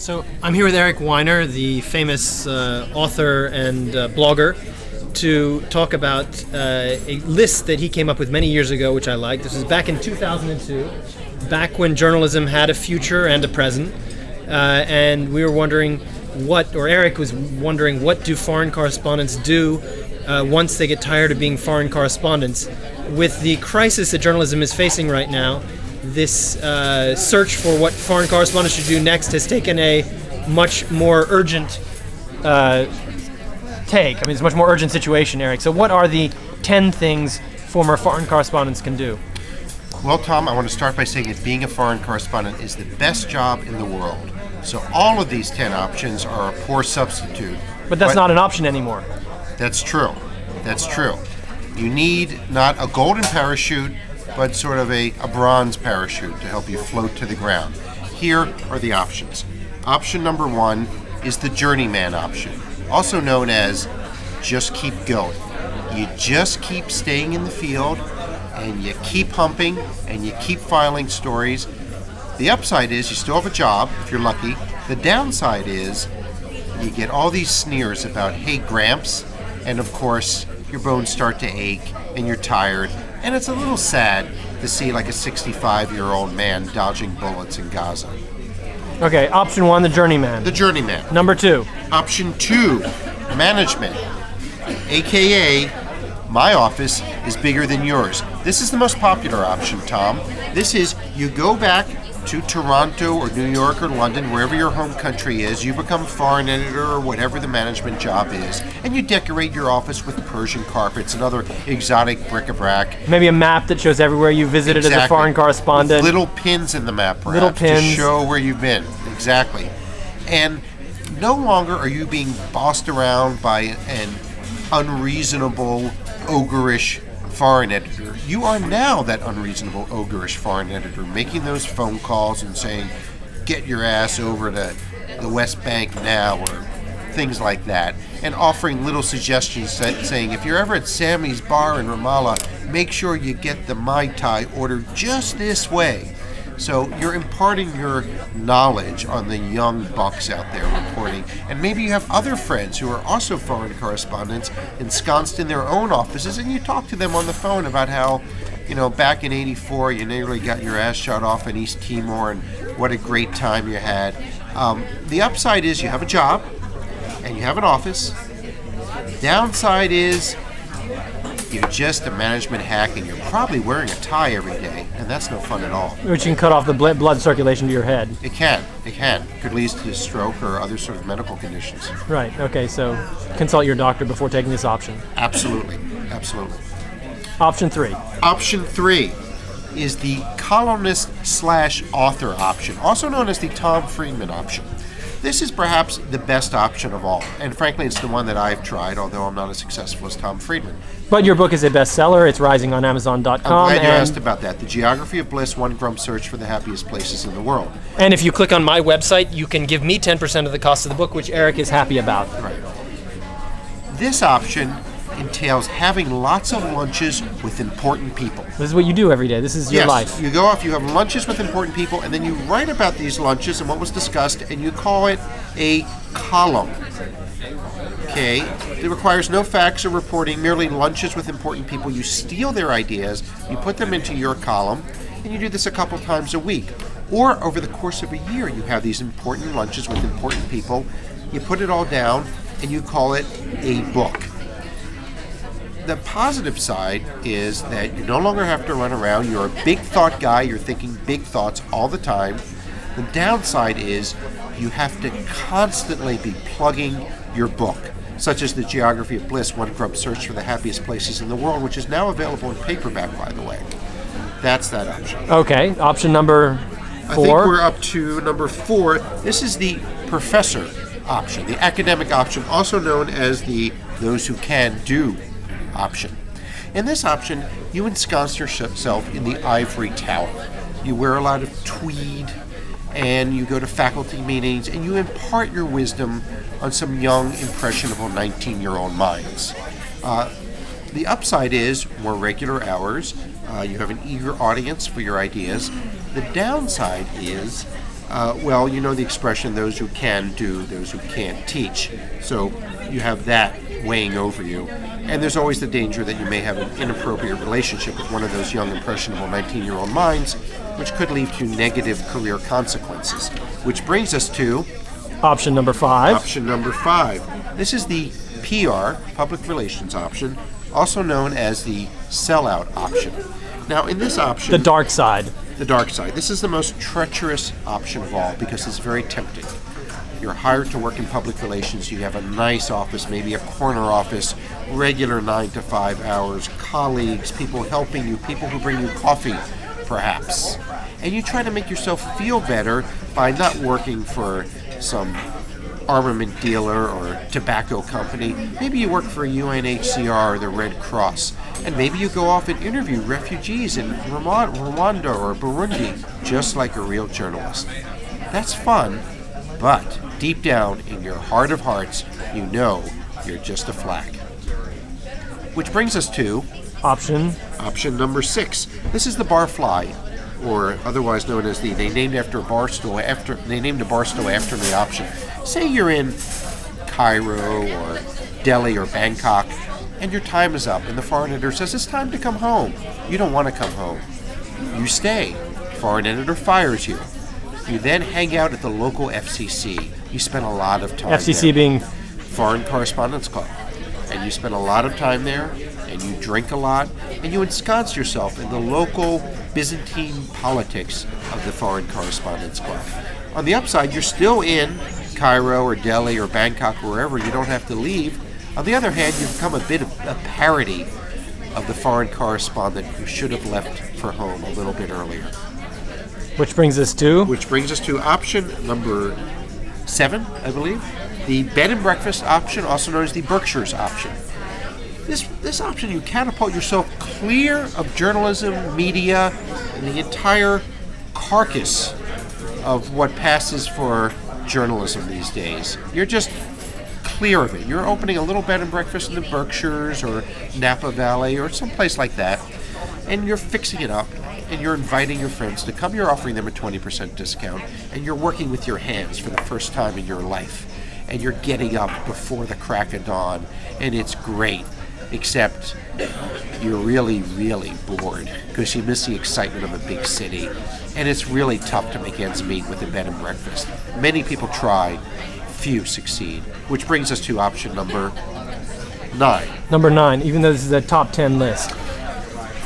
So I'm here with Eric Weiner, the famous author and blogger, to talk about a list that he came up with many years ago, which I like. This was back in 2002, back when journalism had a future and a present. And we were wondering Eric was wondering, what do foreign correspondents do once they get tired of being foreign correspondents? With the crisis that journalism is facing right now, this search for what foreign correspondents should do next has taken a much more urgent take. I mean, it's a much more urgent situation, Eric. So what are the 10 things former foreign correspondents can do? Well, Tom, I want to start by saying that being a foreign correspondent is the best job in the world. So all of these 10 options are a poor substitute. But that's not an option anymore. That's true. That's true. You need not a golden parachute, but sort of a bronze parachute to help you float to the ground. Here are the options. Option number 1 is the Journeyman option, also known as just keep going. You just keep staying in the field, and you keep humping, and you keep filing stories. The upside is you still have a job, if you're lucky. The downside is you get all these sneers about, hey, Gramps, and of course, your bones start to ache, and you're tired, and it's a little sad to see like a 65-year-old man dodging bullets in Gaza. Okay, option 1, the Journeyman. The Journeyman. Number 2. Option 2, management, aka my office is bigger than yours. This is the most popular option, Tom. This is you go back to Toronto or New York or London, wherever your home country is, you become foreign editor or whatever the management job is, and you decorate your office with Persian carpets and other exotic bric-a-brac. Maybe a map that shows everywhere you visited as a foreign correspondent. With little pins in the map, perhaps, little pins to show where you've been. Exactly. And no longer are you being bossed around by an unreasonable, ogreish foreign editor. You are now that unreasonable, ogreish foreign editor, making those phone calls and saying, get your ass over to the West Bank now, or things like that, and offering little suggestions saying, if you're ever at Sammy's bar in Ramallah, make sure you get the Mai Tai ordered just this way. So you're imparting your knowledge on the young bucks out there reporting. And maybe you have other friends who are also foreign correspondents ensconced in their own offices, and you talk to them on the phone about how, back in '84 you nearly got your ass shot off in East Timor and what a great time you had. The upside is you have a job and you have an office. Downside is you're just a management hack, and you're probably wearing a tie every day, and that's no fun at all. Which can cut off the blood circulation to your head. It can. Could lead to stroke or other sort of medical conditions. Right, okay, so consult your doctor before taking this option. Absolutely. Option 3. Option 3 is the columnist/author option, also known as the Tom Friedman option. This is perhaps the best option of all, and frankly, it's the one that I've tried, although I'm not as successful as Tom Friedman. But your book is a bestseller. It's rising on Amazon.com. I'm glad you asked about that. The Geography of Bliss, One Grump Search for the Happiest Places in the World. And if you click on my website, you can give me 10% of the cost of the book, which Eric is happy about. Right. This option entails having lots of lunches with important people. This is what you do every day. This is your life. You go off, you have lunches with important people, and then you write about these lunches and what was discussed, and you call it a column. Okay? It requires no facts or reporting, merely lunches with important people. You steal their ideas, you put them into your column, and you do this a couple times a week. Or over the course of a year, you have these important lunches with important people, you put it all down, and you call it a book. The positive side is that you no longer have to run around. You're a big thought guy. You're thinking big thoughts all the time. The downside is you have to constantly be plugging your book, such as the Geography of Bliss, One Grump Search for the Happiest Places in the World, which is now available in paperback, by the way. That's that option. Okay, option number 4. I think we're up to number 4. This is the professor option, the academic option, also known as the those who can do option. In this option, you ensconce yourself in the ivory tower. You wear a lot of tweed, and you go to faculty meetings, and you impart your wisdom on some young, impressionable 19-year-old minds. The upside is more regular hours. You have an eager audience for your ideas. The downside is Well, you know the expression, those who can do, those who can't teach. So you have that weighing over you. And there's always the danger that you may have an inappropriate relationship with one of those young, impressionable 19-year-old minds, which could lead to negative career consequences. Which brings us to Option number 5. option number 5. This is the PR, public relations option, also known as the sellout option. Now, in this option, The dark side. the dark side, this is the most treacherous option of all because it's very tempting. You're hired to work in public relations. You have a nice office, maybe a corner office, regular 9 to 5 hours, colleagues, people helping you, people who bring you coffee, perhaps. And you try to make yourself feel better by not working for some armament dealer or tobacco company. Maybe you work for UNHCR or the Red Cross. And maybe you go off and interview refugees in Rwanda or Burundi, just like a real journalist. That's fun, but deep down in your heart of hearts, you know you're just a flack. Which brings us to Option number 6. This is the Barfly, or otherwise known as they named a bar stool after me option. Say you're in Cairo or Delhi or Bangkok, and your time is up, and the foreign editor says it's time to come home. You don't want to come home. You stay. Foreign editor fires you. You then hang out at the local FCC. You spend a lot of time FCC there. being Foreign Correspondents Club. And you spend a lot of time there, and you drink a lot, and you ensconce yourself in the local Byzantine politics of the Foreign Correspondents Club. On the upside, you're still in Cairo or Delhi or Bangkok or wherever. You don't have to leave. On the other hand, you've become a bit of a parody of the foreign correspondent who should have left for home a little bit earlier. Which brings us to Option number 7, I believe. The bed and breakfast option, also known as the Berkshires option. This option, you catapult yourself clear of journalism, media, and the entire carcass of what passes for journalism these days. You're just clear of it. You're opening a little bed and breakfast in the Berkshires or Napa Valley or someplace like that, and you're fixing it up, and you're inviting your friends to come. You're offering them a 20% discount, and you're working with your hands for the first time in your life, and you're getting up before the crack of dawn, and it's great, except you're really, really bored because you miss the excitement of a big city, and it's really tough to make ends meet with a bed and breakfast. Many people try, few succeed, which brings us to option number 9. number 9, even though this is a top 10 list.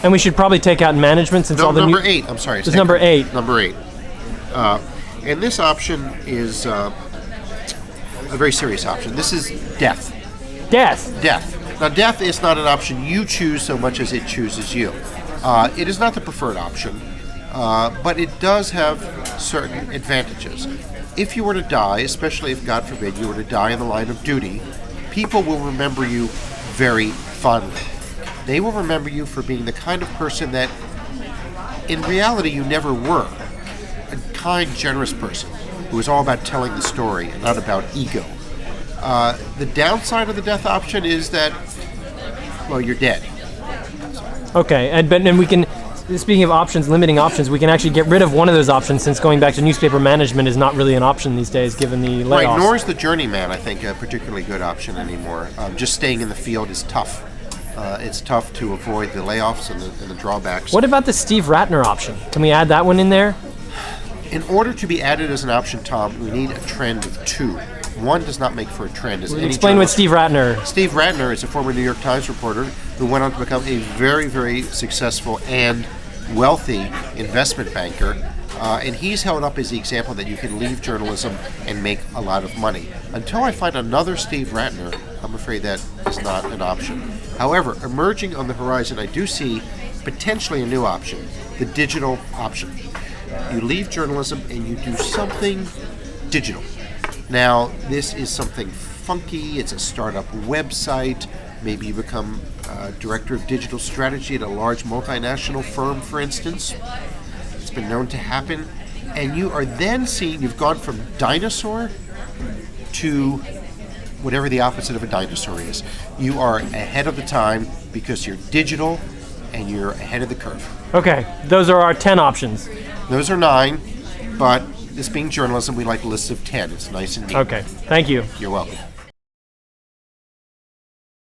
And we should probably take out management since all the number 8. I'm sorry. It's number 8. Number 8. And this option is a very serious option. This is death. Death. Now, death is not an option you choose so much as it chooses you. It is not the preferred option, but it does have certain advantages. If you were to die, especially if, God forbid, you were to die in the line of duty, people will remember you very fondly. They will remember you for being the kind of person that, in reality, you never were. A kind, generous person who was all about telling the story and not about ego. The downside of the death option is that, well, you're dead. Okay, and we can, speaking of options, limiting options, we can actually get rid of one of those options since going back to newspaper management is not really an option these days given the layoffs. Right, nor is the Journeyman, I think, a particularly good option anymore. Just staying in the field is tough. It's tough to avoid the layoffs and the drawbacks. What about the Steve Rattner option? Can we add that one in there? In order to be added as an option, Tom, we need a trend of 2. One does not make for a trend. Explain what Steve Rattner. Steve Rattner is a former New York Times reporter who went on to become a very, very successful and wealthy investment banker. And he's held up as the example that you can leave journalism and make a lot of money. Until I find another Steve Rattner, I'm afraid that is not an option. However, emerging on the horizon, I do see potentially a new option, the digital option. You leave journalism and you do something digital. Now, this is something funky. It's a startup website. Maybe you become director of digital strategy at a large multinational firm, for instance. It's been known to happen. And you are then seen, you've gone from dinosaur to whatever the opposite of a dinosaur is. You are ahead of the time because you're digital and you're ahead of the curve. Okay, those are our 10 options. Those are 9, but this being journalism, we like lists of 10. It's nice and neat. Okay. Thank you. You're welcome.